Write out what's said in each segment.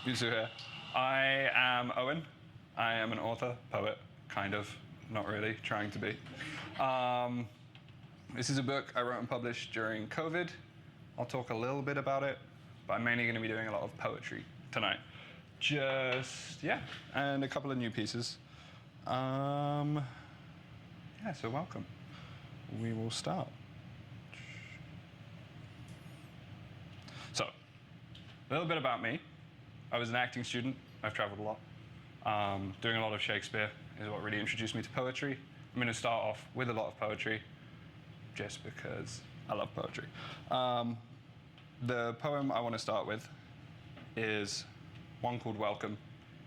You two here. I am Owen. I am an author, poet, kind of, not really, trying to be. This is a book I wrote and published during COVID. I'll talk a little bit about it, but I'm mainly going to be doing a lot of poetry tonight. And a couple of new pieces. So welcome. We will start. So, a little bit about me. I was an acting student. I've traveled a lot. Doing a lot of Shakespeare is what really introduced me to poetry. I'm going to start off with a lot of poetry, just because I love poetry. The poem I want to start with is one called Welcome.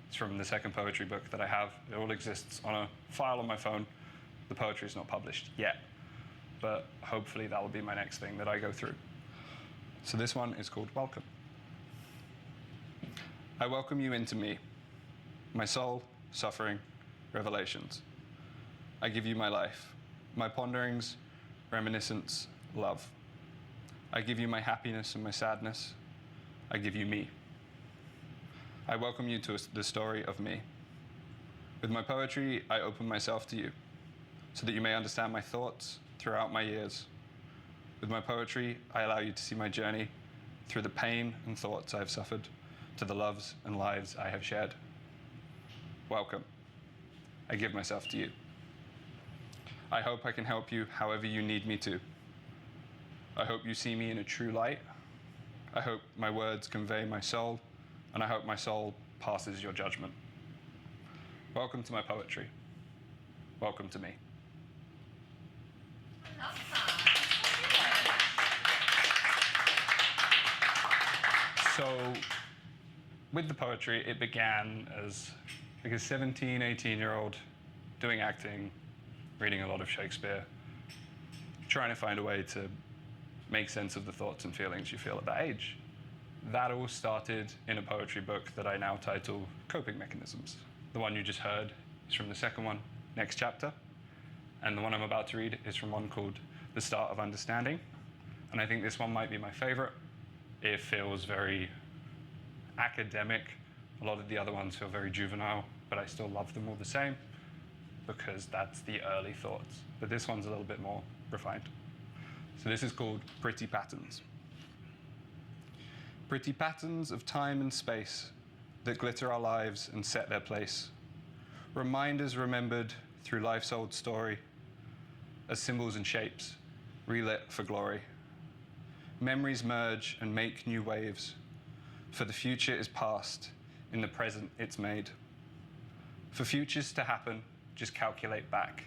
It's from the second poetry book that I have. It all exists on a file on my phone. The poetry is not published yet, but hopefully that will be my next thing that I go through. So this one is called Welcome. I welcome you into me, my soul, suffering, revelations. I give you my life, my ponderings, reminiscence, love. I give you my happiness and my sadness. I give you me. I welcome you to the story of me. With my poetry, I open myself to you, so that you may understand my thoughts throughout my years. With my poetry, I allow you to see my journey through the pain and thoughts I have suffered, to the loves and lives I have shared. Welcome. I give myself to you. I hope I can help you however you need me to. I hope you see me in a true light. I hope my words convey my soul, and I hope my soul passes your judgment. Welcome to my poetry. Welcome to me. So, with the poetry, it began as like a 17, 18-year-old doing acting, reading a lot of Shakespeare, trying to find a way to make sense of the thoughts and feelings you feel at that age. That all started in a poetry book that I now title Coping Mechanisms. The one you just heard is from the second one, Next Chapter, and the one I'm about to read is from one called The Start of Understanding. And I think this one might be my favorite. It feels very academic. A lot of the other ones feel very juvenile, but I still love them all the same because that's the early thoughts. But this one's a little bit more refined. So this is called Pretty Patterns. Pretty patterns of time and space that glitter our lives and set their place. Reminders remembered through life's old story as symbols and shapes relit for glory. Memories merge and make new waves, for the future is past, in the present it's made. For futures to happen, just calculate back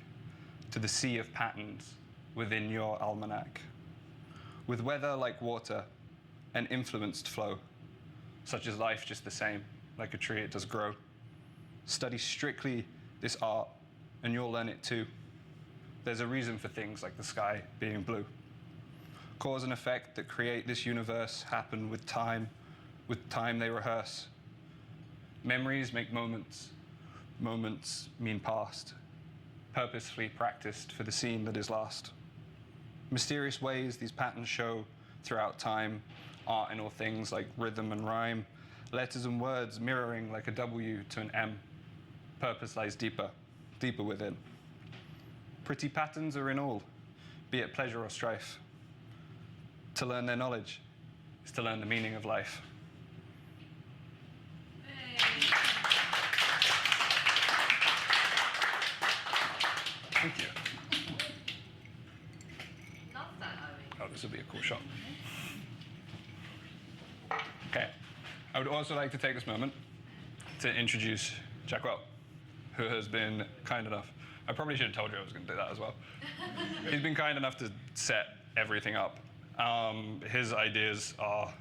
to the sea of patterns within your almanac. With weather like water and influenced flow, such as life just the same, like a tree it does grow. Study strictly this art and you'll learn it too. There's a reason for things like the sky being blue. Cause and effect that create this universe happen with time they rehearse. Memories make moments, moments mean past, purposefully practiced for the scene that is last. Mysterious ways these patterns show throughout time, art in all things like rhythm and rhyme, letters and words mirroring like a W to an M. Purpose lies deeper, deeper within. Pretty patterns are in all, be it pleasure or strife. To learn their knowledge is to learn the meaning of life. Thank you. Love that, Owen. Oh, this would be a cool shot. Okay. I would also like to take this moment to introduce Jackwell, who has been kind enough. I probably should have told you I was going to do that as well. He's been kind enough to set everything up. His ideas are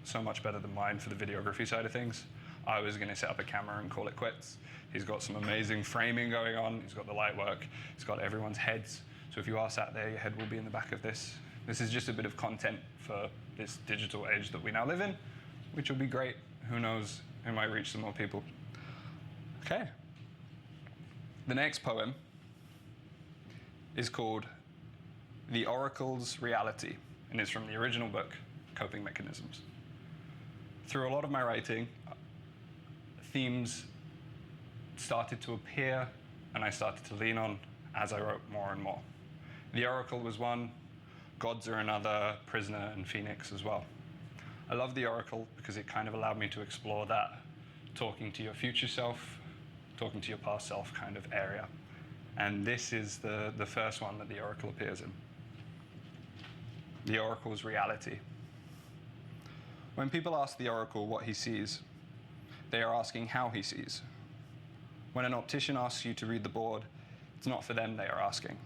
so much better than mine for the videography side of things. I was going to set up a camera and call it quits. He's got some amazing framing going on. He's got the light work. He's got everyone's heads. So if you are sat there, your head will be in the back of this. This is just a bit of content for this digital age that we now live in, which will be great. Who knows, it might reach some more people. Okay. The next poem is called The Oracle's Reality, and it's from the original book, Coping Mechanisms. Through a lot of my writing, themes started to appear and I started to lean on as I wrote more and more. The Oracle was one, gods are another, prisoner and phoenix as well. I love the Oracle because it kind of allowed me to explore that talking to your future self, talking to your past self kind of area. And this is the first one that the Oracle appears in. The Oracle's reality. When people ask the Oracle what he sees, they are asking how he sees. When an optician asks you to read the board, it's not for them they are asking.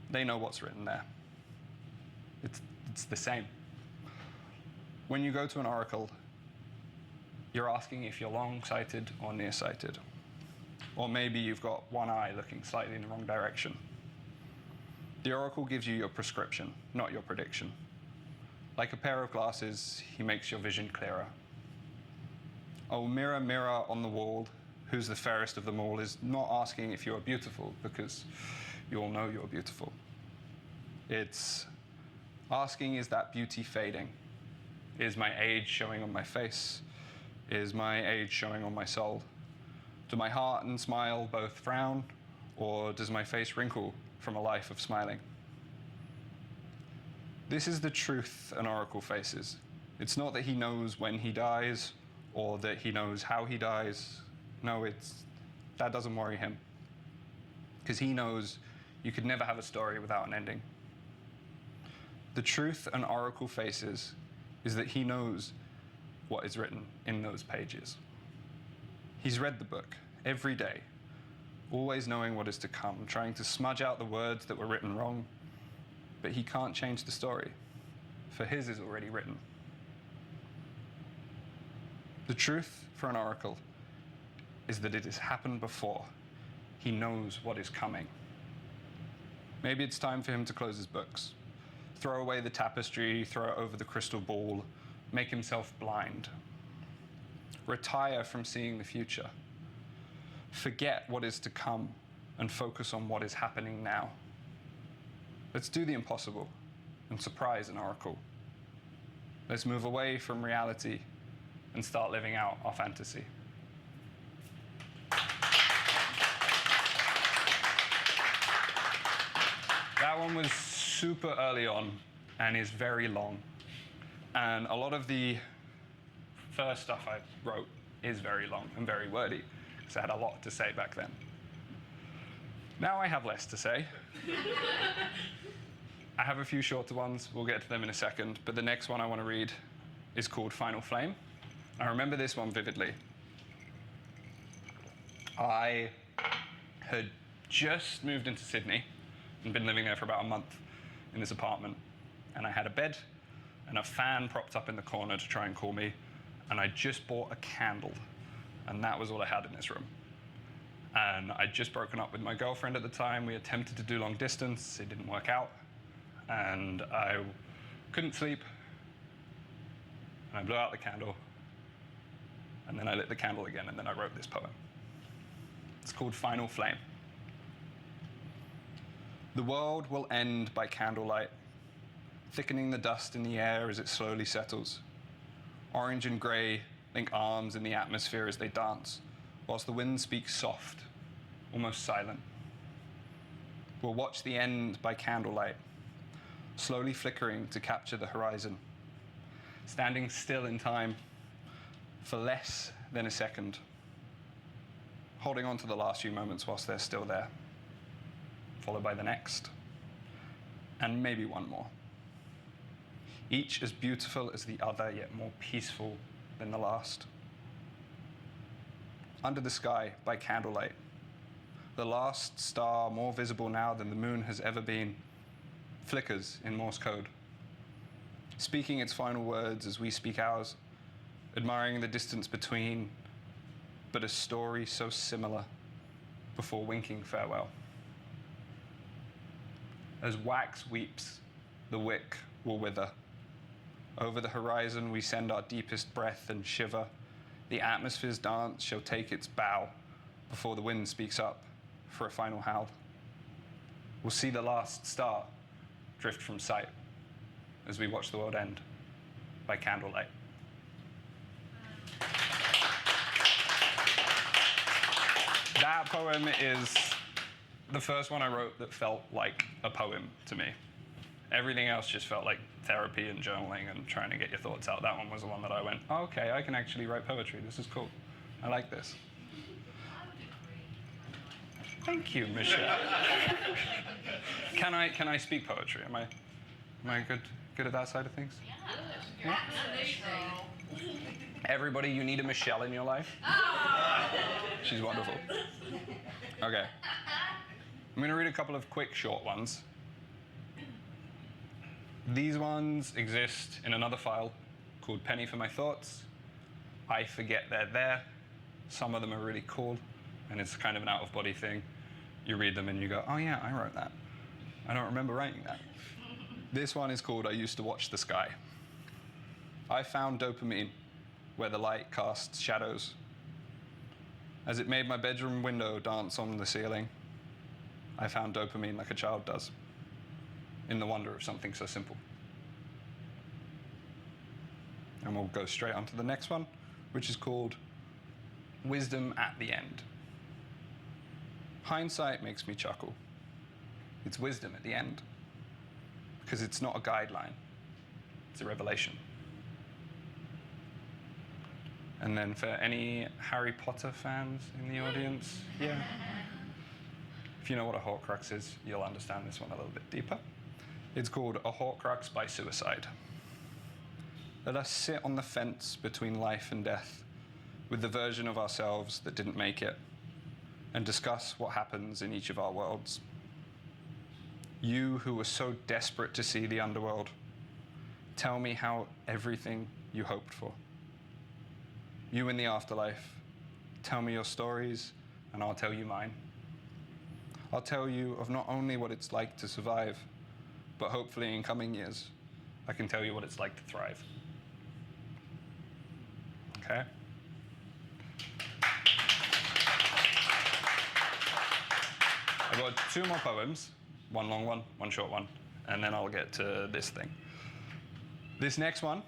They know what's written there. It's the same. When you go to an Oracle, you're asking if you're long-sighted or nearsighted. Or maybe you've got one eye looking slightly in the wrong direction. The Oracle gives you your prescription, not your prediction. Like a pair of glasses, he makes your vision clearer. Oh, mirror, mirror on the wall, who's the fairest of them all, is not asking if you are beautiful, because you all know you're beautiful. It's asking, is that beauty fading? Is my age showing on my face? Is my age showing on my soul? Do my heart and smile both frown, or does my face wrinkle from a life of smiling? This is the truth an Oracle faces. It's not that he knows when he dies, or that he knows how he dies. No, that doesn't worry him. Because he knows you could never have a story without an ending. The truth an Oracle faces is that he knows what is written in those pages. He's read the book every day, always knowing what is to come, trying to smudge out the words that were written wrong, but he can't change the story, for his is already written. The truth for an Oracle is that it has happened before. He knows what is coming. Maybe it's time for him to close his books, throw away the tapestry, throw it over the crystal ball, make himself blind. Retire from seeing the future. Forget what is to come and focus on what is happening now. Let's do the impossible and surprise an Oracle. Let's move away from reality and start living out our fantasy. That one was super early on and is very long. And a lot of the first stuff I wrote is very long and very wordy, because I had a lot to say back then. Now I have less to say. I have a few shorter ones, we'll get to them in a second, but the next one I want to read is called Final Flame. I remember this one vividly. I had just moved into Sydney and been living there for about a month in this apartment, and I had a bed and a fan propped up in the corner to try and cool me, and I just bought a candle, and that was all I had in this room. And I'd just broken up with my girlfriend at the time. We attempted to do long distance, it didn't work out, and I couldn't sleep, and I blew out the candle, and then I lit the candle again, and then I wrote this poem. It's called Final Flame. The world will end by candlelight, thickening the dust in the air as it slowly settles. Orange and grey link arms in the atmosphere as they dance, whilst the wind speaks soft, almost silent. We'll watch the end by candlelight, slowly flickering to capture the horizon, standing still in time for less than a second, holding on to the last few moments whilst they're still there, followed by the next, and maybe one more. Each as beautiful as the other, yet more peaceful than the last. Under the sky by candlelight, the last star, more visible now than the moon has ever been, flickers in Morse code, speaking its final words as we speak ours, admiring the distance between, but a story so similar, before winking farewell. As wax weeps, the wick will wither. Over the horizon we send our deepest breath and shiver. The atmosphere's dance shall take its bow before the wind speaks up for a final howl. We'll see the last star drift from sight as we watch the world end by candlelight. That poem is the first one I wrote that felt like a poem to me. Everything else just felt like therapy and journaling and trying to get your thoughts out. That one was the one that I went, oh, okay, I can actually write poetry. This is cool. I like this. Thank you, Michelle. Can I speak poetry? Am I good at that side of things? Yeah. Absolutely. Everybody, you need a Michelle in your life? She's wonderful. Okay. I'm going to read a couple of quick, short ones. These ones exist in another file called Penny for My Thoughts. I forget they're there. Some of them are really cool, and it's kind of an out-of-body thing. You read them and you go, oh yeah, I wrote that. I don't remember writing that. This one is called I Used to Watch the Sky. I found dopamine where the light casts shadows. As it made my bedroom window dance on the ceiling, I found dopamine like a child does, in the wonder of something so simple. And we'll go straight on to the next one, which is called Wisdom at the End. Hindsight makes me chuckle. It's wisdom at the end, because it's not a guideline, it's a revelation. And then for any Harry Potter fans in the audience, yeah. If you know what a Horcrux is, you'll understand this one a little bit deeper. It's called A Horcrux by Suicide. Let us sit on the fence between life and death with the version of ourselves that didn't make it, and discuss what happens in each of our worlds. You who were so desperate to see the underworld, tell me how everything you hoped for. You in the afterlife, tell me your stories and I'll tell you mine. I'll tell you of not only what it's like to survive, but hopefully in coming years, I can tell you what it's like to thrive. Okay? I've got two more poems, one long one, one short one, and then I'll get to this thing. This next one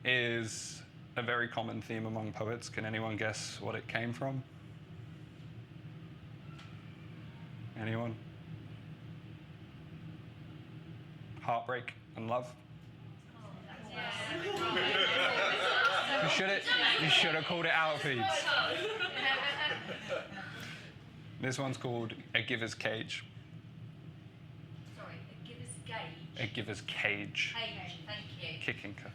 is a very common theme among poets. Can anyone guess what it came from? Anyone? Heartbreak and love? You should have called it out, please. This one's called A Giver's Cage. Sorry, a giver's gauge. A Giver's Cage. Cage, thank you. Kicking her.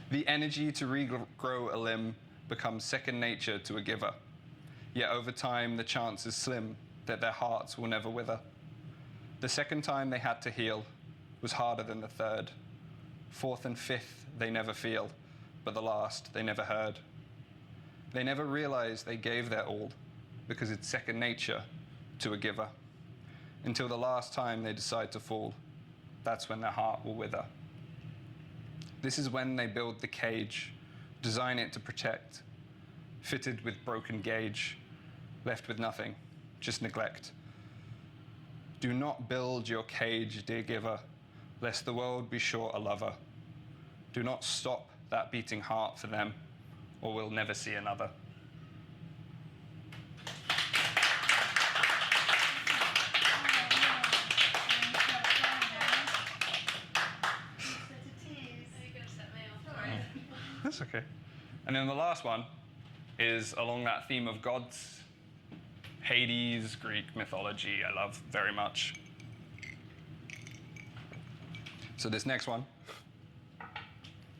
The energy to regrow a limb becomes second nature to a giver. Yet over time, the chance is slim that their hearts will never wither. The second time they had to heal was harder than the third. Fourth and fifth, they never feel, but the last, they never heard. They never realized they gave their all because it's second nature to a giver. Until the last time they decide to fall, that's when their heart will wither. This is when they build the cage, design it to protect, fitted with broken gauge, left with nothing, just neglect. Do not build your cage, dear giver, lest the world be short a lover. Do not stop that beating heart for them, or we'll never see another. That's okay. And then the last one is along that theme of gods. Hades, Greek mythology, I love very much. So this next one,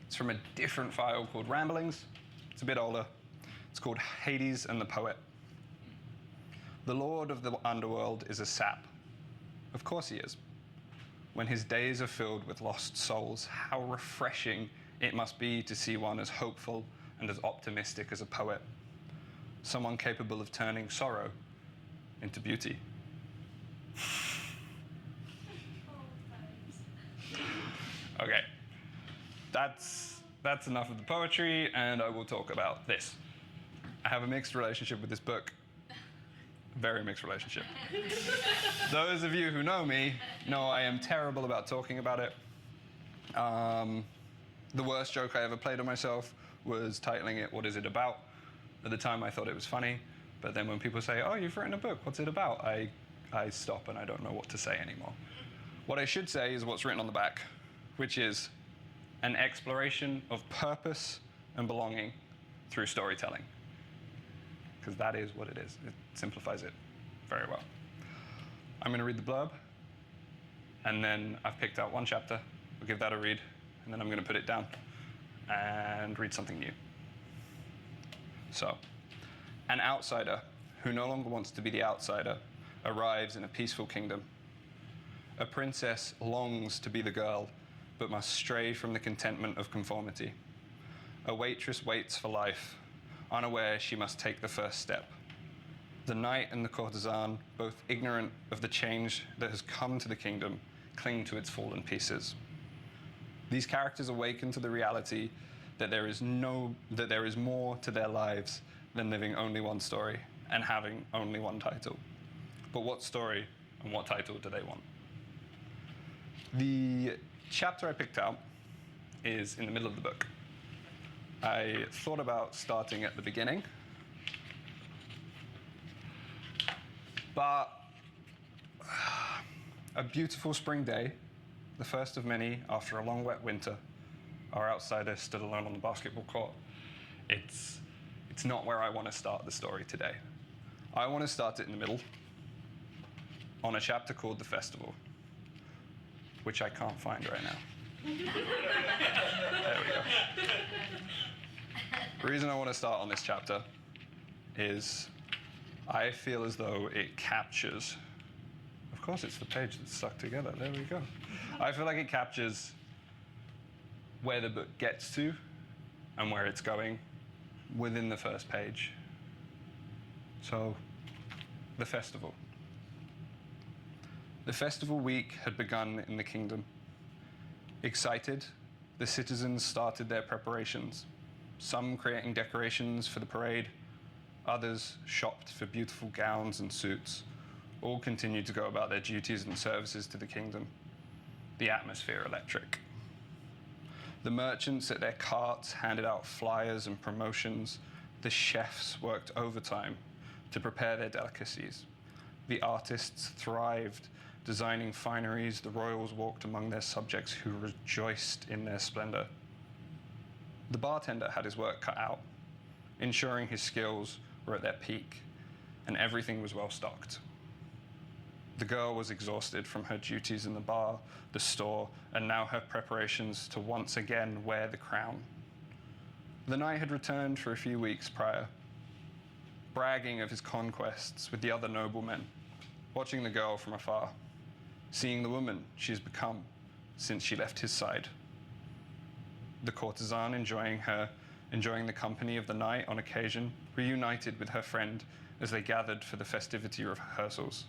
it's from a different file called Ramblings. It's a bit older. It's called Hades and the Poet. The lord of the underworld is a sap. Of course he is. When his days are filled with lost souls, how refreshing it must be to see one as hopeful and as optimistic as a poet. Someone capable of turning sorrow into beauty. Okay, that's enough of the poetry, and I will talk about this. I have a mixed relationship with this book. Very mixed relationship. Those of you who know me know I am terrible about talking about it. The worst joke I ever played on myself was titling it, "What is it about?" At the time, I thought it was funny, but then when people say, "Oh, you've written a book, what's it about?" I stop and I don't know what to say anymore. What I should say is what's written on the back, which is an exploration of purpose and belonging through storytelling. Because that is what it is. It simplifies it very well. I'm going to read the blurb, and then I've picked out one chapter. I'll give that a read, and then I'm going to put it down and read something new. So, an outsider who no longer wants to be the outsider arrives in a peaceful kingdom. A princess longs to be the girl, but must stray from the contentment of conformity. A waitress waits for life, unaware she must take the first step. The knight and the courtesan, both ignorant of the change that has come to the kingdom, cling to its fallen pieces. These characters awaken to the reality that there is more to their lives than living only one story and having only one title. But what story and what title do they want? The chapter I picked out is in the middle of the book. I thought about starting at the beginning, but a beautiful spring day, the first of many after a long wet winter, our outsider stood alone on the basketball court. It's not where I want to start the story today. I want to start it in the middle, on a chapter called The Festival, which I can't find right now. There we go. The reason I want to start on this chapter is I feel as though it captures, of course it's the page that's stuck together, there we go. I feel like it captures where the book gets to and where it's going within the first page. So, the festival. The festival week had begun in the kingdom. Excited, the citizens started their preparations, some creating decorations for the parade, others shopped for beautiful gowns and suits. All continued to go about their duties and services to the kingdom. The atmosphere electric. The merchants at their carts handed out flyers and promotions. The chefs worked overtime to prepare their delicacies. The artists thrived, designing fineries. The royals walked among their subjects who rejoiced in their splendor. The bartender had his work cut out, ensuring his skills were at their peak and everything was well stocked. The girl was exhausted from her duties in the bar, the store, and now her preparations to once again wear the crown. The knight had returned for a few weeks prior, bragging of his conquests with the other noblemen, watching the girl from afar, seeing the woman she has become since she left his side. The courtesan, enjoying the company of the knight on occasion, reunited with her friend as they gathered for the festivity rehearsals.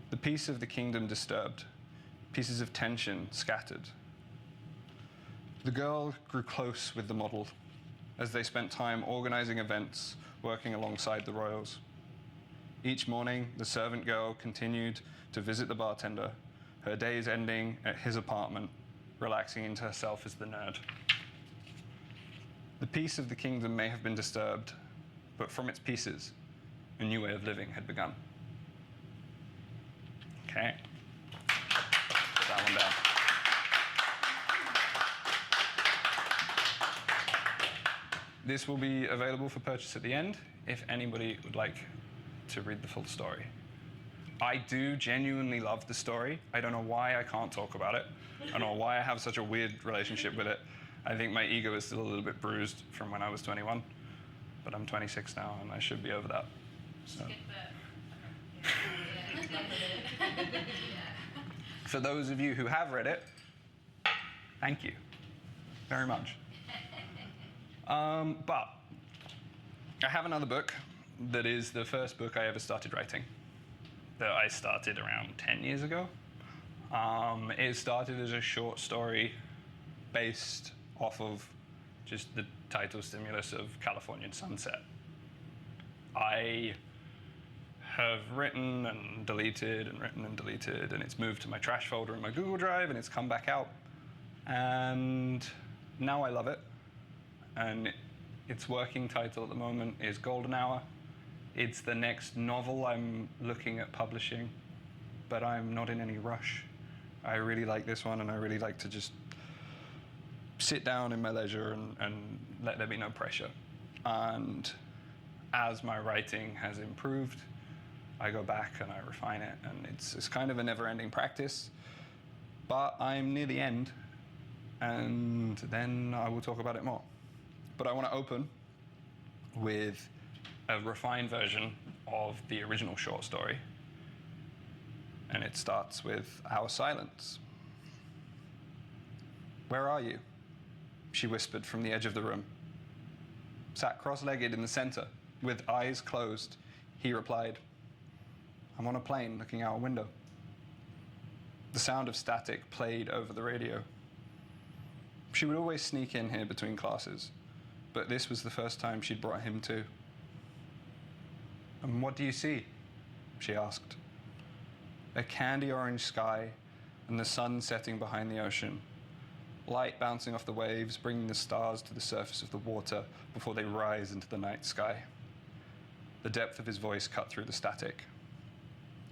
The peace of the kingdom disturbed, pieces of tension scattered. The girl grew close with the model as they spent time organizing events, working alongside the royals. Each morning, the servant girl continued to visit the bartender, her days ending at his apartment, relaxing into herself as the nerd. The peace of the kingdom may have been disturbed, but from its pieces, a new way of living had begun. Okay. Put that one down. This will be available for purchase at the end if anybody would like to read the full story. I do genuinely love the story. I don't know why I can't talk about it. I don't know why I have such a weird relationship with it. I think my ego is still a little bit bruised from when I was 21, but I'm 26 now and I should be over that. So. For those of you who have read it, thank you very much. But I have another book that is the first book I ever started writing, that I started around 10 years ago. It started as a short story based off of just the title stimulus of Californian Sunset. I have written and deleted and written and deleted, and it's moved to my trash folder in my Google Drive, and it's come back out. And now I love it. And its working title at the moment is Golden Hour. It's the next novel I'm looking at publishing, but I'm not in any rush. I really like this one, and I really like to just sit down in my leisure and let there be no pressure. And as my writing has improved, I go back and I refine it, and it's kind of a never-ending practice. But I'm near the end, and then I will talk about it more. But I want to open with a refined version of the original short story. And it starts with our silence. "Where are you?" she whispered from the edge of the room. Sat cross-legged in the center, with eyes closed, he replied, "I'm on a plane looking out a window." The sound of static played over the radio. She would always sneak in here between classes, but this was the first time she'd brought him too. "And what do you see?" she asked. A candy orange sky and the sun setting behind the ocean. Light bouncing off the waves, bringing the stars to the surface of the water before they rise into the night sky. The depth of his voice cut through the static.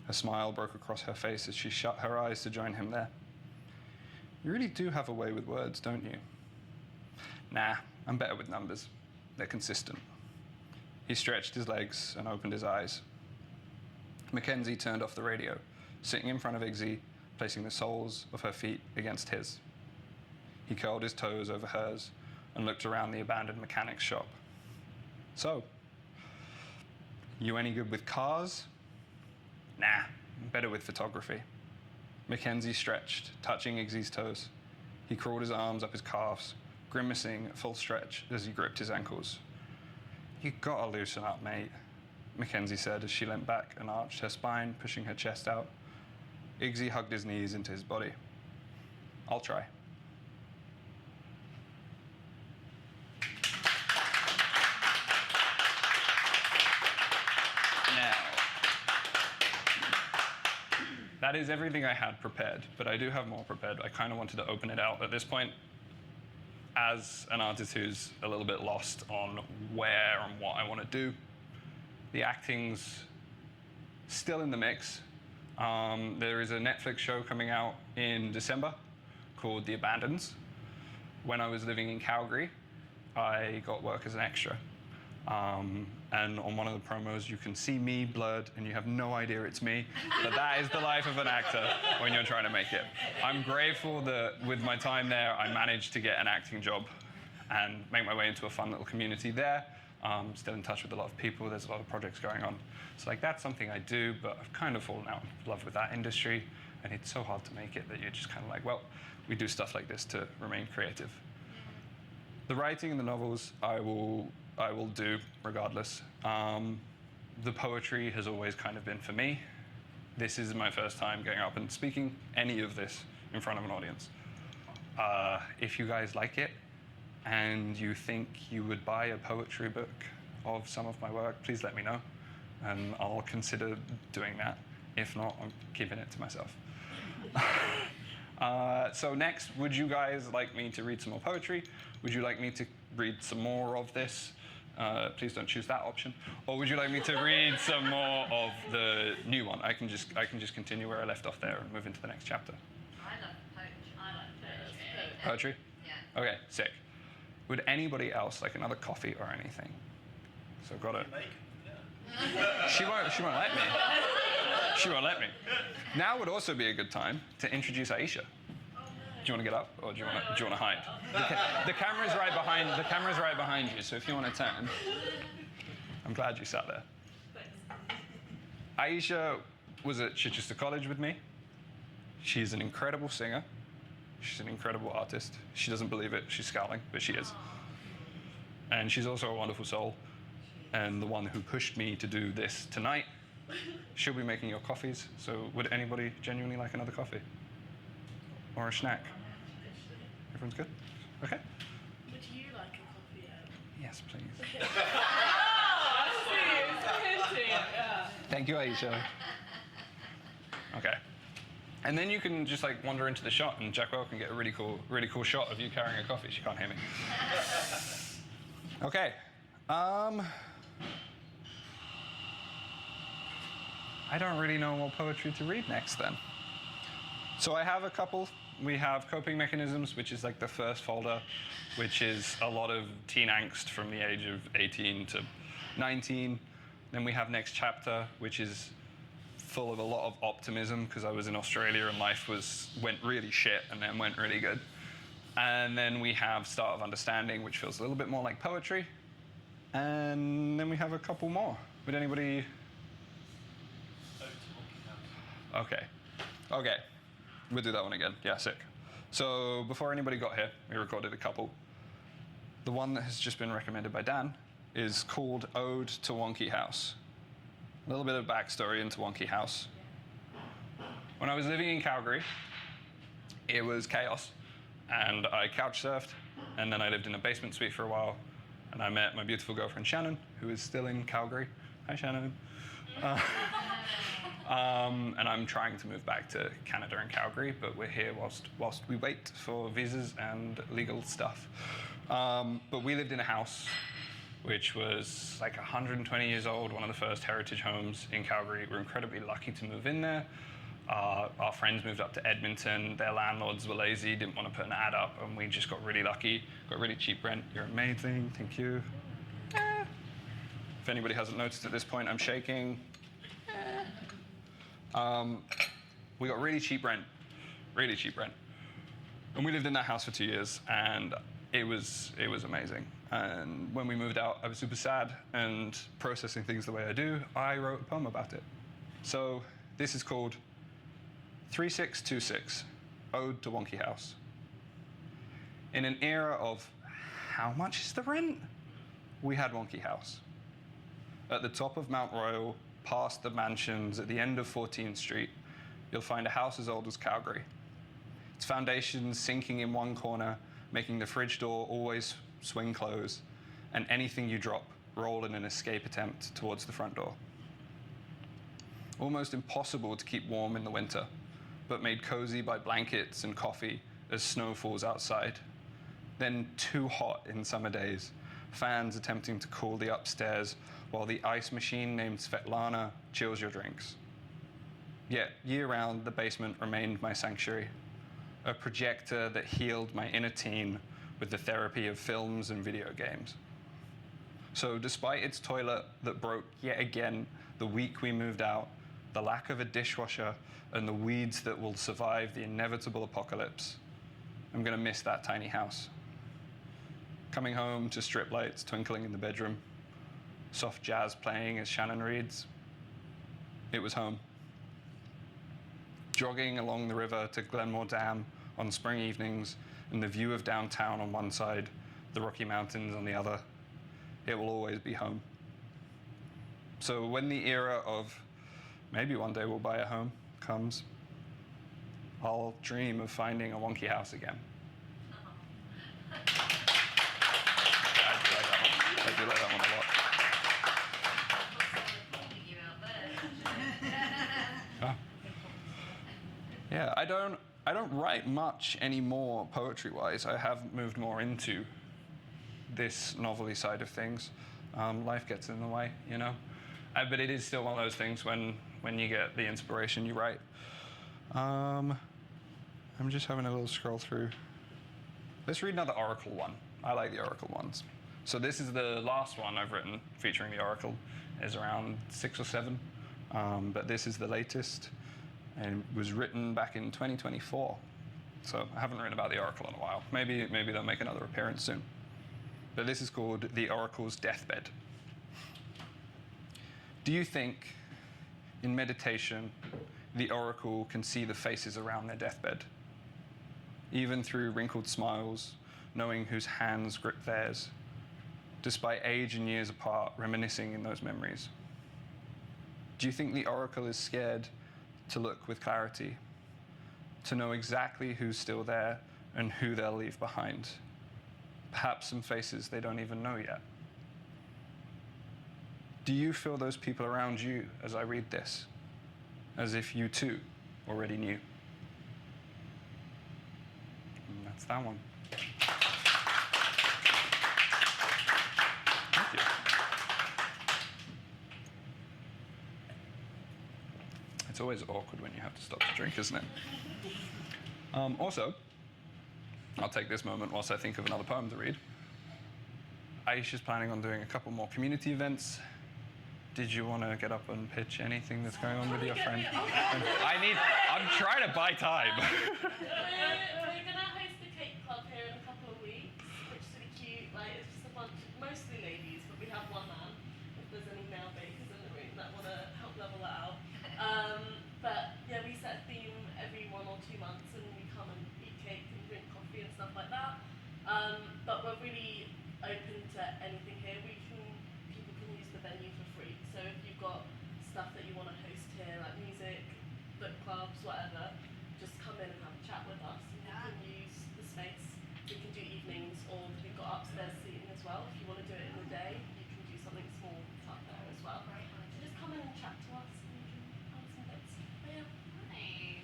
A smile broke across her face as she shut her eyes to join him there. "You really do have a way with words, don't you?" "Nah, I'm better with numbers. They're consistent." He stretched his legs and opened his eyes. Mackenzie turned off the radio, sitting in front of Iggsy, placing the soles of her feet against his. He curled his toes over hers and looked around the abandoned mechanics shop. "So, you any good with cars?" "Nah, I'm better with photography." Mackenzie stretched, touching Iggsy's toes. He crawled his arms up his calves, grimacing at full stretch as he gripped his ankles. "You gotta loosen up, mate," Mackenzie said as she leant back and arched her spine, pushing her chest out. Iggsy hugged his knees into his body. "I'll try." Now, that is everything I had prepared, but I do have more prepared. I kind of wanted to open it out at this point as an artist who's a little bit lost on where and what I want to do. The acting's still in the mix. There is a Netflix show coming out in December called The Abandons. When I was living in Calgary, I got work as an extra. And on one of the promos, you can see me blurred, and you have no idea it's me. But that is the life of an actor when you're trying to make it. I'm grateful that with my time there, I managed to get an acting job and make my way into a fun little community there. Still in touch with a lot of people. There's a lot of projects going on. So that's something I do, but I've kind of fallen out of love with that industry, and it's so hard to make it that you're just kind of like, well, we do stuff like this to remain creative. The writing and the novels I will do regardless. The poetry has always kind of been for me. This is my first time going up and speaking any of this in front of an audience. If you guys like it and you think you would buy a poetry book of some of my work, please let me know, and I'll consider doing that. If not, I'm keeping it to myself. So next, would you guys like me to read some more poetry? Would you like me to read some more of this? Please don't choose that option. Or would you like me to read some more of the new one? I can just continue where I left off there and move into the next chapter. I love poetry. I like poetry. Poetry? Yeah. Okay, sick. Would anybody else like another coffee or anything? So I've got it. She won't let me. She won't let me. Now would also be a good time to introduce Aisha. Do you want to get up, or do you want to hide? The camera's right behind. The camera's right behind you. So if you want to turn, I'm glad you sat there. Aisha was at Chichester College with me. She's an incredible singer. She's an incredible artist. She doesn't believe it. She's scowling, but she is. And she's also a wonderful soul, and the one who pushed me to do this tonight. She'll be making your coffees. So would anybody genuinely like another coffee? Or a snack? Everyone's good? Okay. Would you like a coffee, Ed? Yes, please. Yeah. Thank you, Aisha. Okay. And then you can just wander into the shot, and Jackwell can get a really cool shot of you carrying a coffee. She can't hear me. Okay. I don't really know what poetry to read next then. So I have a couple. We have coping mechanisms, which is like the first folder, which is a lot of teen angst from the age of 18 to 19. Then we have next chapter, which is full of a lot of optimism because I was in Australia and life went really shit and then went really good. And then we have Start of Understanding, which feels a little bit more like poetry. And then we have a couple more. Would anybody? Okay. Okay. We'll do that one again. Yeah, sick. So before anybody got here, we recorded a couple. The one that has just been recommended by Dan is called Ode to Wonky House. A little bit of backstory into Wonky House. When I was living in Calgary, it was chaos, and I couch surfed, and then I lived in a basement suite for a while, and I met my beautiful girlfriend Shannon, who is still in Calgary. Hi, Shannon. And I'm trying to move back to Canada and Calgary, but we're here whilst we wait for visas and legal stuff. But we lived in a house which was like 120 years old, one of the first heritage homes in Calgary. We're incredibly lucky to move in there. Our friends moved up to Edmonton. Their landlords were lazy, didn't want to put an ad up, and we just got really lucky. Got really cheap rent. You're amazing. Thank you. If anybody hasn't noticed at this point, I'm shaking. We got really cheap rent. And we lived in that house for 2 years, and it was amazing. And when we moved out, I was super sad, and processing things the way I do, I wrote a poem about it. So this is called 3626, Ode to Wonky House. In an era of how much is the rent? We had Wonky House. At the top of Mount Royal, past the mansions, at the end of 14th Street, you'll find a house as old as Calgary. Its foundations sinking in one corner, making the fridge door always swing close, and anything you drop roll in an escape attempt towards the front door. Almost impossible to keep warm in the winter, but made cozy by blankets and coffee as snow falls outside. Then too hot in summer days, fans attempting to cool the upstairs while the ice machine named Svetlana chills your drinks. Yet, year-round, the basement remained my sanctuary, a projector that healed my inner teen with the therapy of films and video games. So despite its toilet that broke yet again the week we moved out, the lack of a dishwasher, and the weeds that will survive the inevitable apocalypse, I'm gonna miss that tiny house. Coming home to strip lights twinkling in the bedroom, soft jazz playing as Shannon reads, it was home. Jogging along the river to Glenmore Dam on spring evenings, and the view of downtown on one side, the Rocky Mountains on the other, it will always be home. So when the era of maybe one day we'll buy a home comes, I'll dream of finding a wonky house again. I do like that one a lot. Oh. Yeah, I don't write much anymore poetry-wise. I have moved more into this novelty side of things. Life gets in the way, you know. But it is still one of those things when you get the inspiration, you write. I'm just having a little scroll through. Let's read another Oracle one. I like the Oracle ones. So this is the last one I've written featuring the Oracle. It's around 6 or 7, but this is the latest, and it was written back in 2024. So I haven't written about the Oracle in a while. Maybe they'll make another appearance soon. But this is called The Oracle's Deathbed. Do you think, in meditation, the Oracle can see the faces around their deathbed? Even through wrinkled smiles, knowing whose hands grip theirs, despite age and years apart, reminiscing in those memories? Do you think the Oracle is scared to look with clarity, to know exactly who's still there and who they'll leave behind? Perhaps some faces they don't even know yet. Do you feel those people around you as I read this, as if you too already knew? And that's that one. It's always awkward when you have to stop to drink, isn't it? Also, I'll take this moment whilst I think of another poem to read. Aisha's planning on doing a couple more community events. Did you want to get up and pitch anything that's going on with your friend? I'm trying to buy time. We're going to host a cake club here in a couple of weeks, which is really cute. Like, it's just a bunch of mostly ladies, but we have one man, if there's any male bakers in the room that want to help level that out. But yeah, we set a theme every 1 or 2 months, and we come and eat cake and drink coffee and stuff like that. But we're really open to anything here. People can use the venue for free. So if you've got stuff that you want to host here, like music, book clubs, whatever, just come in and have a chat with us. And you can use the space. We can do evenings, or we've got upstairs seating as well. If you want to do it in the day, you can do something small up there as well. So just come in and chat to us, and we can have some bits. But yeah.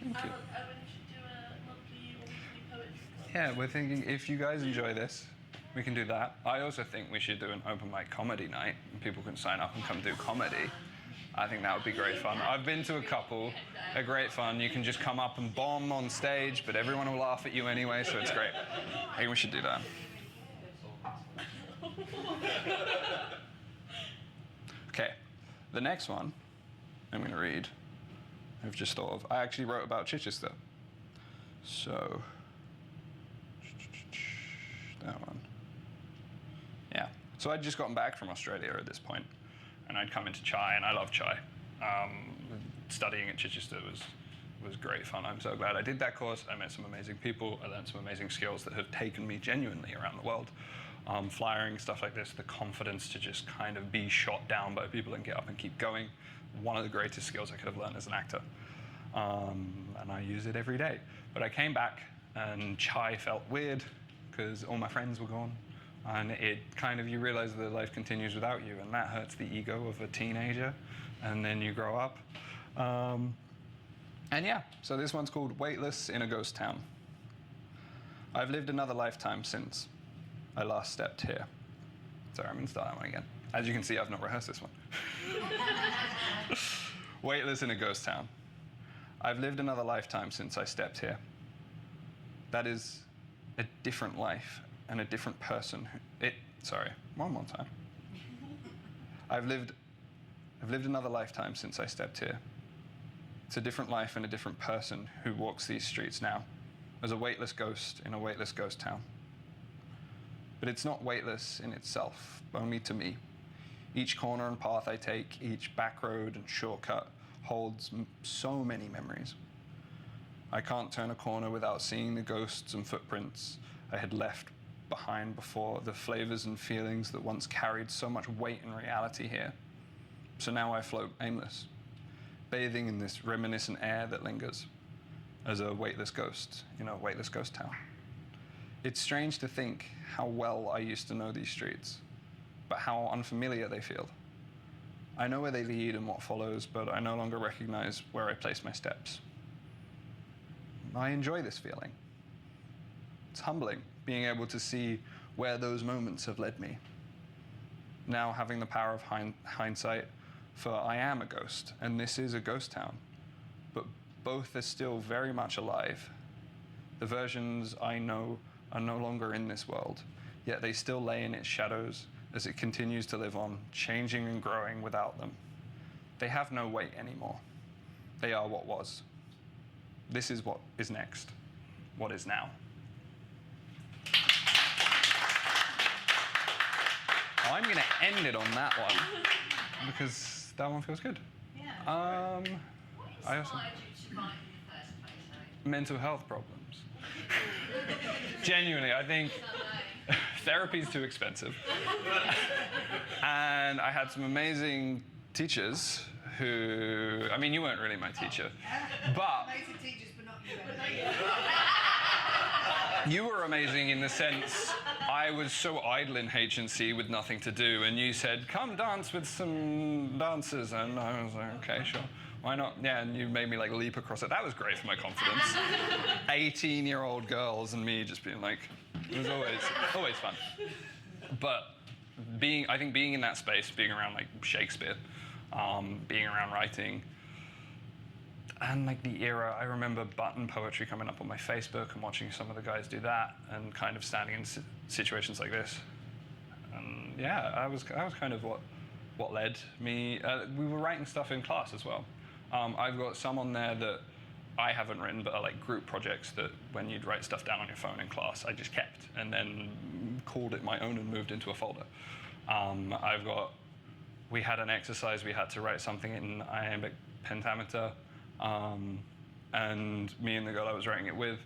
Thank you. Owen should do a monthly or weekly poetry club. Yeah, we're thinking if you guys enjoy this, we can do that. I also think we should do an open mic comedy night, and people can sign up and come do comedy. I think that would be great fun. I've been to a couple. They're great fun. You can just come up and bomb on stage, but everyone will laugh at you anyway, so it's great. I think we should do that. Okay, the next one I'm going to read, I've just thought of. I actually wrote about Chichester. So, that one. Yeah. So I'd just gotten back from Australia at this point, and I'd come into chai, and I love chai. Studying at Chichester was great fun. I'm so glad I did that course. I met some amazing people. I learned some amazing skills that have taken me genuinely around the world. Flyering, stuff like this, the confidence to just kind of be shot down by people and get up and keep going. One of the greatest skills I could have learned as an actor. And I use it every day. But I came back, and chai felt weird because all my friends were gone. And it kind of, you realize that life continues without you, and that hurts the ego of a teenager. And then you grow up. And yeah, so this one's called Weightless in a Ghost Town. I've lived another lifetime since I last stepped here. Sorry, I'm going to start that one again. As you can see, I've not rehearsed this one. Weightless in a ghost town. I've lived another lifetime since I stepped here. That is a different life and a different person. Sorry, one more time. I've lived another lifetime since I stepped here. It's a different life and a different person who walks these streets now, as a weightless ghost in a weightless ghost town. But it's not weightless in itself, only to me. Each corner and path I take, each back road and shortcut holds so many memories. I can't turn a corner without seeing the ghosts and footprints I had left behind before, the flavors and feelings that once carried so much weight and reality here. So now I float aimless, bathing in this reminiscent air that lingers as a weightless ghost in a weightless ghost town. It's strange to think how well I used to know these streets, but how unfamiliar they feel. I know where they lead and what follows, but I no longer recognize where I place my steps. I enjoy this feeling. It's humbling, being able to see where those moments have led me. Now having the power of hindsight, for I am a ghost, and this is a ghost town, but both are still very much alive. The versions I know are no longer in this world, yet they still lay in its shadows as it continues to live on, changing and growing without them. They have no weight anymore. They are what was. This is what is next, what is now. I'm going to end it on that one, because that one feels good. Yeah. I What also, inspired you to write in the first place, though? mental health problems. Genuinely, I think therapy's too expensive. And I had some amazing teachers who, I mean, you weren't really my teacher, but Amazing teachers, but not you. you were amazing in the sense I was so idle in H&C with nothing to do, and you said, come dance with some dancers, and I was like, okay, sure. Why not? Yeah, and you made me like leap across it. That was great for my confidence. 18-year-old girls and me just being like, it was always fun. But I think being in that space, being around like Shakespeare, being around writing, and like the era, I remember button poetry coming up on my Facebook and watching some of the guys do that, and kind of standing in situations like this. And yeah, I was kind of what led me. We were writing stuff in class as well. I've got some on there that I haven't written, but are like group projects that when you'd write stuff down on your phone in class, I just kept and then called it my own and moved into a folder. We had an exercise, we had to write something in iambic pentameter, and me and the girl I was writing it with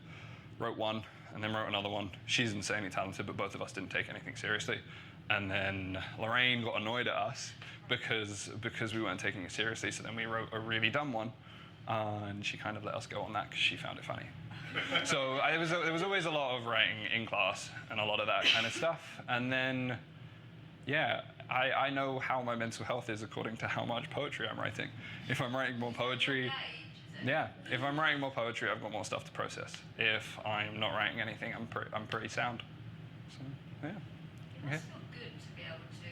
wrote one and then wrote another one. She's insanely talented, but both of us didn't take anything seriously. And then Lorraine got annoyed at us because we weren't taking it seriously, so then we wrote a really dumb one, and she kind of let us go on that because she found it funny. So there was always a lot of writing in class and a lot of that kind of stuff. And then, yeah, I know how my mental health is according to how much poetry I'm writing. If I'm writing more poetry, yeah, if I'm writing more poetry, I've got more stuff to process. If I'm not writing anything, I'm pretty sound. So, yeah. It must feel good to be able to,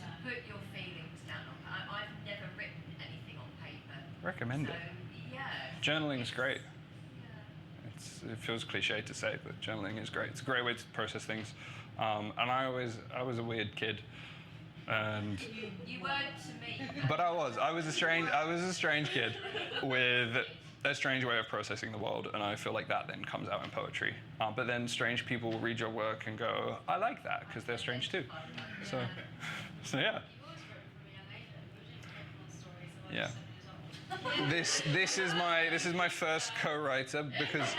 to put your feelings down on. I've never written anything on paper. Recommend so, it. Yeah. Journaling is great. Yeah. It feels cliche to say, but journaling is great. It's a great way to process things. And I was a weird kid, and You weren't to me. but I was a strange kid with a strange way of processing the world, and I feel like that then comes out in poetry. But then strange people will read your work and go, I like that because they're strange too. So yeah. You always wrote from a young age, though. You didn't write stories, so I was 7 years old. This is my first co-writer because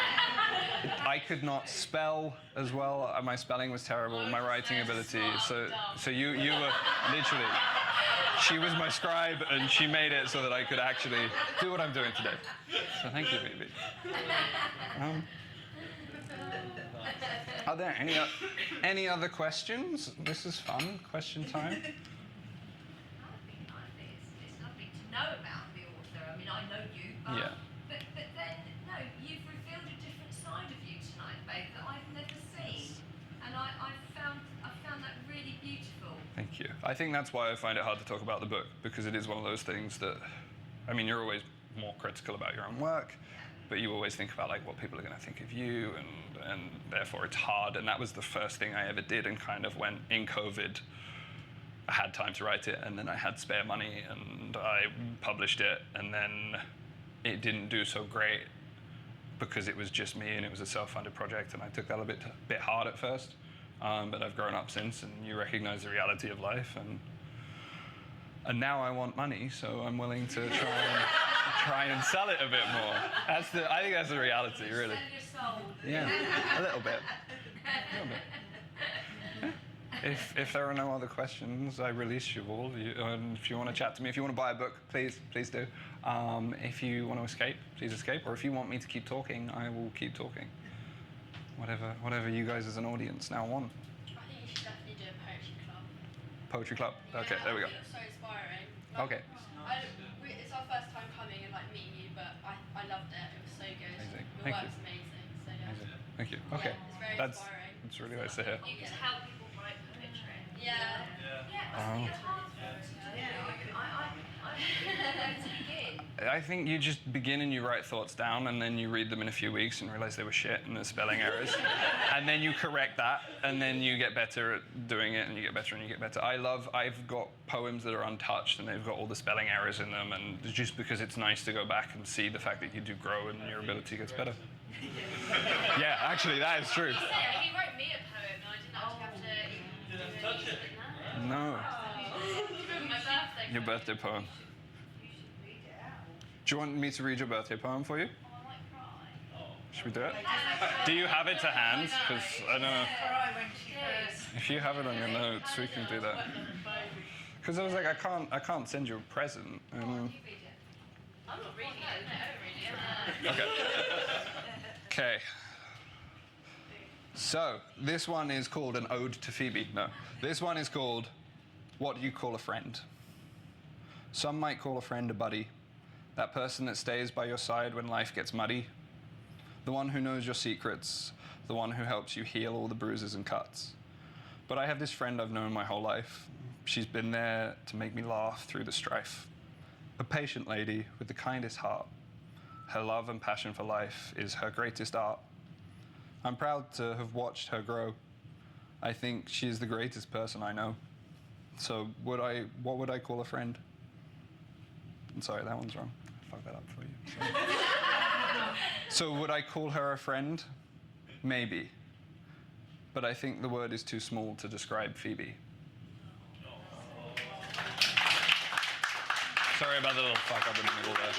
I could not spell as well. My spelling was terrible. My writing ability. So you were literally. She was my scribe, and she made it so that I could actually do what I'm doing today. So thank you, Phoebe. Are there any other questions? This is fun. Question time. I think it's lovely to know about the author. I mean, I know you, but, Yeah. but then, no, you've revealed a different side of you tonight, babe, that I've never seen. And I found that really beautiful. Thank you. I think that's why I find it hard to talk about the book, because it is one of those things that, I mean, you're always more critical about your own work, but you always think about like what people are going to think of you, and therefore it's hard. And that was the first thing I ever did, and kind of when in COVID, I had time to write it, and then I had spare money, and I published it, and then it didn't do so great because it was just me and it was a self-funded project, and I took that a bit hard at first. But I've grown up since, and you recognize the reality of life, and now I want money, so I'm willing to try and sell it a bit more. I think that's the reality, really. Sell your soul. Yeah, a little bit. If there are no other questions, I release you all. If you want to chat to me, if you want to buy a book, please do. If you want to escape, please escape. Or if you want me to keep talking, I will keep talking. Whatever you guys as an audience now want. I think you should definitely do a poetry club. Poetry club. Okay, there we go. I think it's so inspiring. Okay. It's our first time coming and like meeting you, but I loved it. It was so good. Amazing. Your Thank work's you. amazing. So yeah. Amazing. Thank you. Okay. Yeah, it's very That's inspiring. really nice to hear. You can help people write poetry. Yeah. Yeah, Oh. it's hard to do. I don't know where to begin. I think you just begin and you write thoughts down, and then you read them in a few weeks and realize they were shit and there's spelling errors. And then you correct that, and then you get better at doing it, and you get better and you get better. I've got poems that are untouched and they've got all the spelling errors in them, and just because it's nice to go back and see the fact that you do grow and your ability gets better. Yeah, actually, that is true. Yeah, he wrote me a poem and I didn't actually have to touch it. No, My birthday. your birthday poem. You should read it out. Do you want me to read your birthday poem for you? Oh, I might cry. Should we do it? Do you have it to hand? Because I don't know. Cry when she first. If you have it on your notes, we can do that. Because I was like, I can't send you a present. You read it. I'm not reading it. No, I don't read it. Okay. Okay. So this one is called an ode to Phoebe. No, this one is called What You Call a Friend. Some might call a friend a buddy, that person that stays by your side when life gets muddy, the one who knows your secrets, the one who helps you heal all the bruises and cuts. But I have this friend I've known my whole life. She's been there to make me laugh through the strife. A patient lady with the kindest heart, Her love and passion for life is her greatest art. I'm proud to have watched her grow. I think she is the greatest person I know. So what would I call a friend? I'm sorry, that one's wrong. I fucked that up for you. Sorry. So would I call her a friend? Maybe. But I think the word is too small to describe Phoebe. Sorry about the little fuck up in the middle there.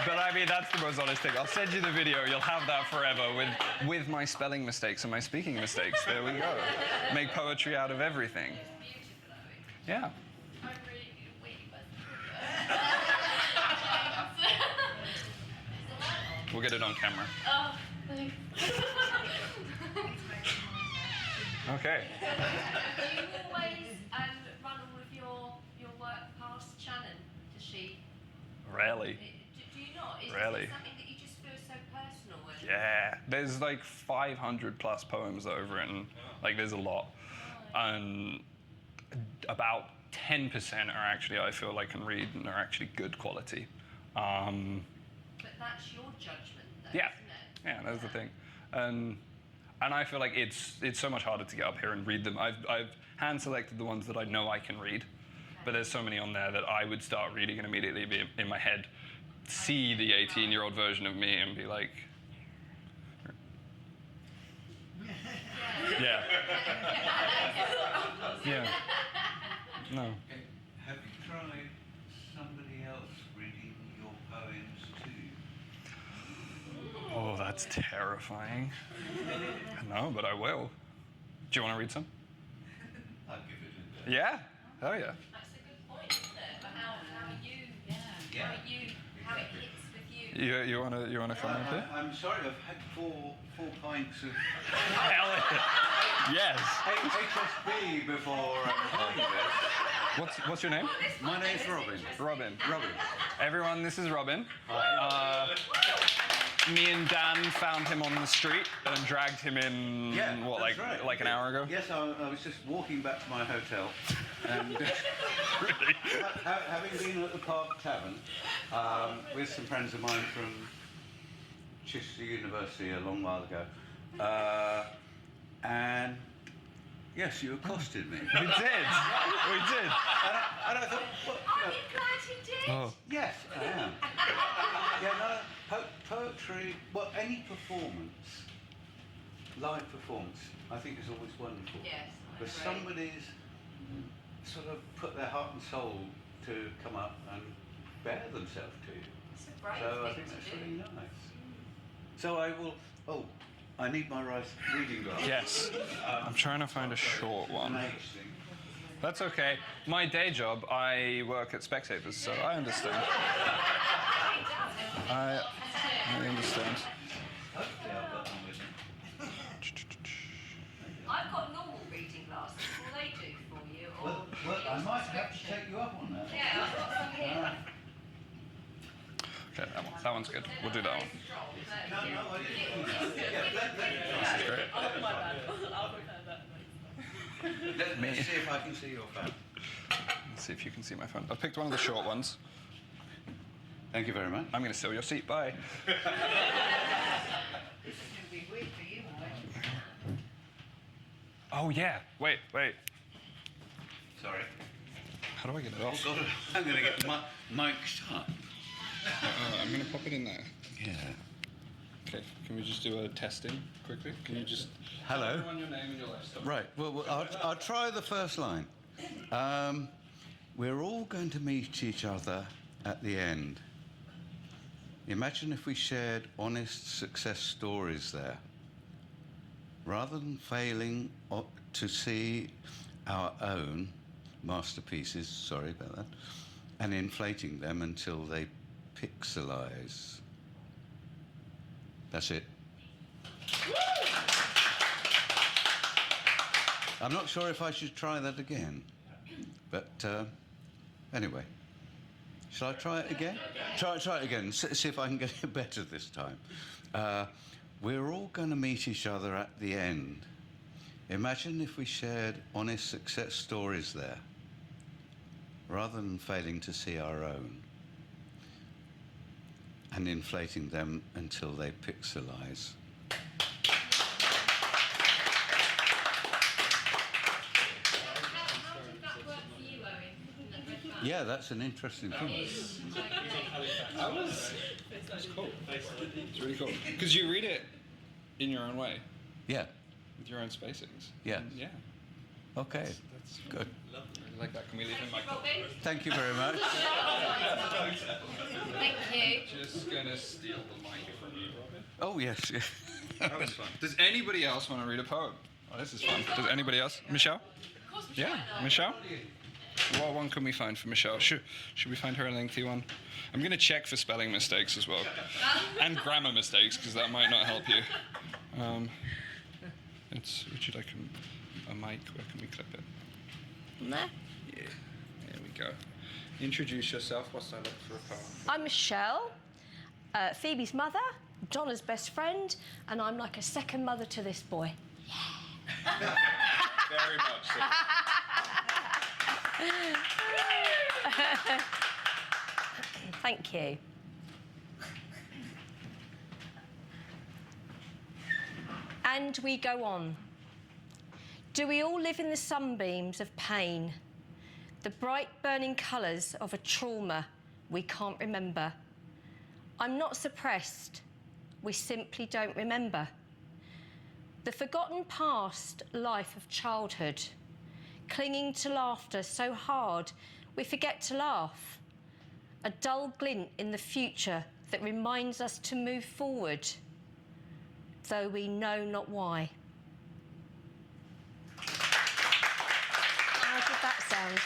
But I mean, that's the most honest thing. I'll send you the video. You'll have that forever with my spelling mistakes and my speaking mistakes. There we go. Make poetry out of everything. Yeah. I'm really wait, We'll get it on camera. Oh, thanks. Okay. Do you always run all of your work past Shannon? Does she? Rarely. Do you not? Is Rarely. it something that you just feel so personal? And Yeah. There's like 500 plus poems that I've written. Like, there's a lot. And about 10% are actually, I feel like, can read and are actually good quality. But that's your judgment, though, Yeah. isn't it? Yeah, that's the thing. And I feel like it's so much harder to get up here and read them. I've hand selected the ones that I know I can read, but there's so many on there that I would start reading and immediately be in my head, see the 18-year-old version of me and be like, yeah. Yeah. No. Have you tried somebody else reading your poems too? Oh, that's terrifying. No, but I will. Do you want to read some? I'll give it a go. Yeah? Oh, yeah. That's a good point, isn't it? But how it hits with you. You wanna come up here? I'm sorry, I've had four pints of Hell yeah. Yes. HSB before doing this. What's your name? My name's Robin. Robin. Robin. Everyone, this is Robin. Hi. Me and Dan found him on the street and dragged him in. Yeah, what, that's right. like an hour ago? Yes, I was just walking back to my hotel, and Really? having been at the Park Tavern with some friends of mine from Chichester University a long while ago, and yes, you accosted me. We did. We did. And I thought, well, Are you glad you did? Oh. yes, I am. Yeah, no, poetry, well, any performance, live performance, I think is always wonderful. Yes, I But agree. somebody's sort of put their heart and soul to come up and bare themselves to you. It's a brave So I thing think that's to do. really nice. So I will, I need my reading glasses. Yes. I'm trying to find a short An one. age thing. That's okay. My day job, I work at Spectators, so I understand. I understand. Hopefully I've got them with me. I've got normal reading glasses. Will they do for you? Or Well, I might have to prescription? take you up on that. Yeah, I've got some here. Okay, that one's good. We'll do that one. No, I didn't. Yeah, This is great. Oh, my bad. I'll prepare that next time. Let's see if I can see your phone. Let's see if you can see my phone. I've picked one of the short ones. Thank you very much. I'm going to steal your seat. Bye. This is going to be weird for you, boy. Oh, yeah. Wait. Sorry. How do I get it Oh off? God, I'm going to get the mic shut. I'm going to pop it in there. Yeah. Okay, can we just do a testing quickly? Can you just... Hello. Tell everyone your name and your life story. Right. Well, I'll try the first line. We're all going to meet each other at the end. Imagine if we shared honest success stories there. Rather than failing to see our own masterpieces, sorry about that, and inflating them until they pixelize. That's it. I'm not sure if I should try that again, but anyway. Shall I try it again? Try it again. See if I can get it better this time. We're all going to meet each other at the end. Imagine if we shared honest success stories there, rather than failing to see our own. and inflating them until they pixelize. How did that work for you, Owen? That red band? Yeah, that's an interesting thing. That was cool. It's really cool. Because you read it in your own way, Yeah, with your own spacings. Yeah. And yeah. okay, That's good. I like that. Can we leave him like Robin? Thank you very much. Thank you. Just gonna steal the mic from you, Robin. Oh, yes, yeah. That was fun. Does anybody else want to read a poem? Oh, this is fun. Does anybody else? Michelle? Of course, Yeah, Michelle? What one can we find for Michelle? Should we find her a lengthy one? I'm going to check for spelling mistakes as well. And grammar mistakes, because that might not help you. Would you like a mic? Where can we clip it? There. Yeah, there we go. Introduce yourself whilst I look for a poem. I'm Michelle, Phoebe's mother, Donna's best friend, and I'm like a second mother to this boy. Very much so. Thank you. And we go on. Do we all live in the sunbeams of pain? The bright burning colours of a trauma we can't remember. I'm not suppressed. We simply don't remember. The forgotten past life of childhood, clinging to laughter so hard we forget to laugh. A dull glint in the future that reminds us to move forward, though we know not why. How did that sound?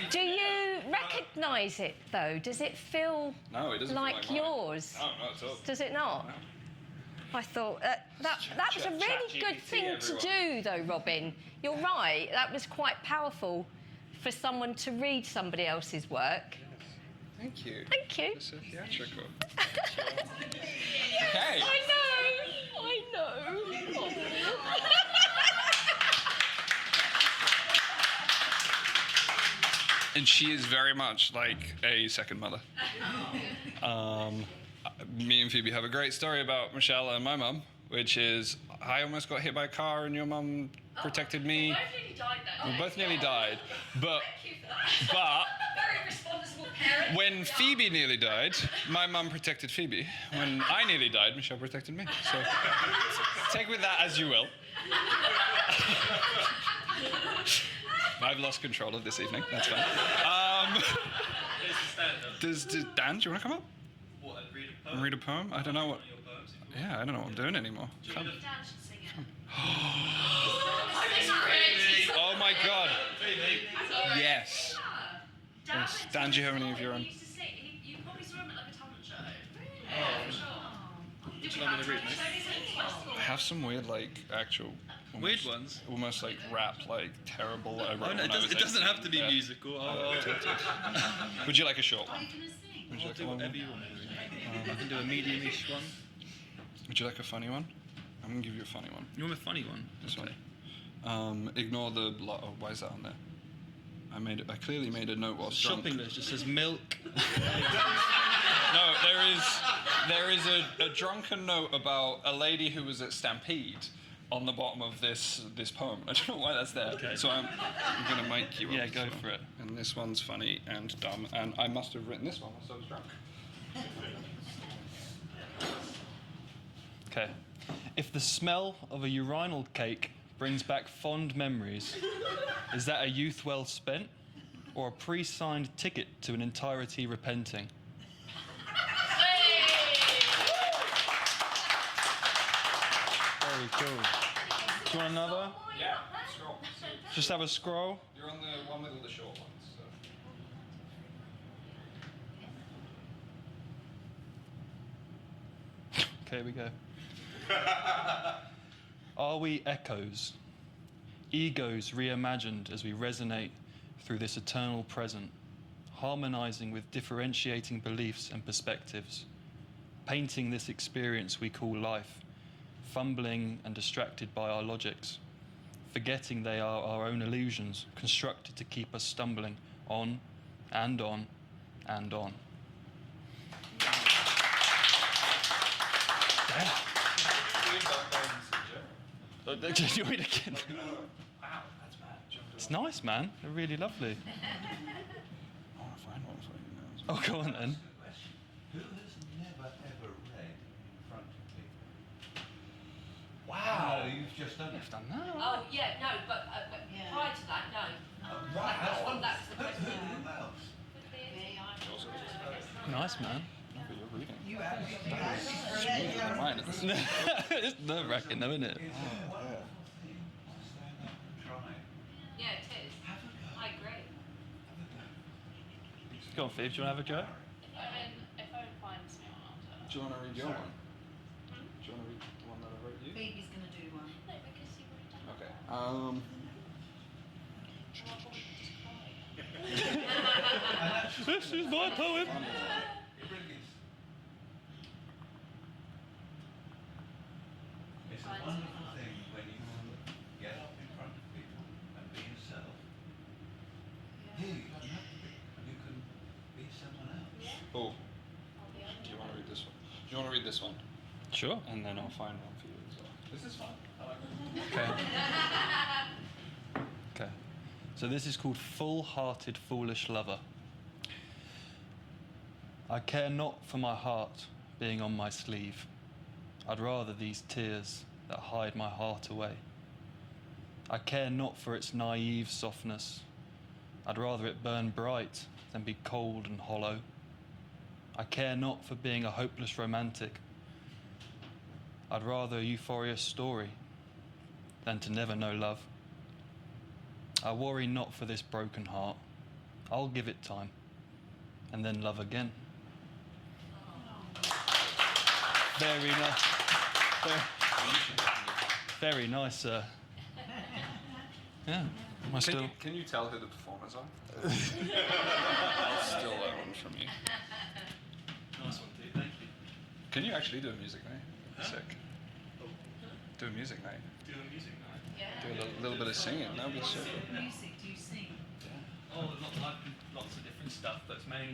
Do you recognise it though? Does it feel No, it doesn't like feel like mine. yours? No, not at all. Does it not? No. I thought that was a really good thing to do, though, Robin. You're right. That was quite powerful for someone to read somebody else's work. Thank you. Thank you. It's so theatrical. Yes, Okay. I know. And she is very much like a second mother. Me and Phoebe have a great story about Michelle and my mum, which is I almost got hit by a car and your mum protected me. Both nearly died then. We both nearly died, but Thank you for that. Very responsible parent. when Phoebe nearly died, my mum protected Phoebe. When I nearly died, Michelle protected me. So take with that as you will. I've lost control of this evening. That's fine. Does Dan, do you want to come up? What, and read a poem? Read a poem? I don't know what. One of your poems if you want. Yeah, I don't know what I'm doing anymore. Come. Dan should sing it. Oh my God. Yes. Yes. Dan, do you have any of your own? He used to sing. You probably saw him at like a talent show. Oh, Sure. would you like me to read, mate? I have some weird, like, actual. Weird ones? Almost like rap, like terrible. I wrote Oh, no, when I was it doesn't 18. have to be Yeah. musical. Would you like a short one? Are you going to sing? Would you I'll like do a long whatever one? you want. I can do a medium-ish one. Would you like a funny one? I'm gonna give you a funny one. You want a funny one? This Okay. one. Ignore the. Oh, why is that on there? I clearly made a note whilst drunk. Shopping list just says milk. No, there is a drunken note about a lady who was at Stampede on the bottom of this poem. I don't know why that's there. Okay. So I'm gonna make you. Yeah, up go as well. for it. And this one's funny and dumb, and I must have written this one whilst I was drunk. Okay. If the smell of a urinal cake brings back fond memories, is that a youth well spent or a pre-signed ticket to an entirety repenting? Very cool. Do you want another? Yeah. Scroll. Just have a scroll. You're on the one with all the short ones. So. Okay, here we go. Are we echoes? Egos reimagined as we resonate through this eternal present, harmonizing with differentiating beliefs and perspectives, painting this experience we call life, fumbling and distracted by our logics, forgetting they are our own illusions, constructed to keep us stumbling on and on and on. Do you want me to get- Wow, that's bad. It's nice, man. They're really lovely. I want to find one for you now. Oh, go on then. Who has never ever read in front of people? Wow. No, you've just done it. I've done that. Oh, yeah, no, but Yeah. prior to that, no. Right, that's That's one. the question. Who else? Nice, man. You're reading. You actually read Mine it. is. It's nerve-wracking, though, isn't it? It's a wonderful thing to stand up and try. Yeah, it is. Have a go. I agree. Go on, Phoebe. Do you want to have a go? If Owen finds me one, I'll do it. Do you want to read your Sorry. one? Do you want to read the one that I wrote you? Phoebe's going to do one. No, because you've already done it. Okay. This is my poem. Brilliant. It's a wonderful thing when you can get up in front of people and be yourself. Here, you don't have to be. You can be someone else. Oh, I'll be do you want to read this one? Do you want to read this one? Sure. And then I'll find one for you as well. This is fun. I like it. Okay. Okay. So this is called Full-Hearted Foolish Lover. I care not for my heart being on my sleeve. I'd rather these tears that hide my heart away. I care not for its naive softness. I'd rather it burn bright than be cold and hollow. I care not for being a hopeless romantic. I'd rather a euphorious story than to never know love. I worry not for this broken heart. I'll give it time and then love again. Very nice. Very nice, sir. Yeah. Am I still? Can you tell who the performers are? I'll steal that one from you. Nice one, dude. Thank you. Can you actually do a music night? Sick. Do a music night. Do a music night. Do a little bit of singing. That would be sick. Music, do you sing? Oh, lots of different stuff, but it's mainly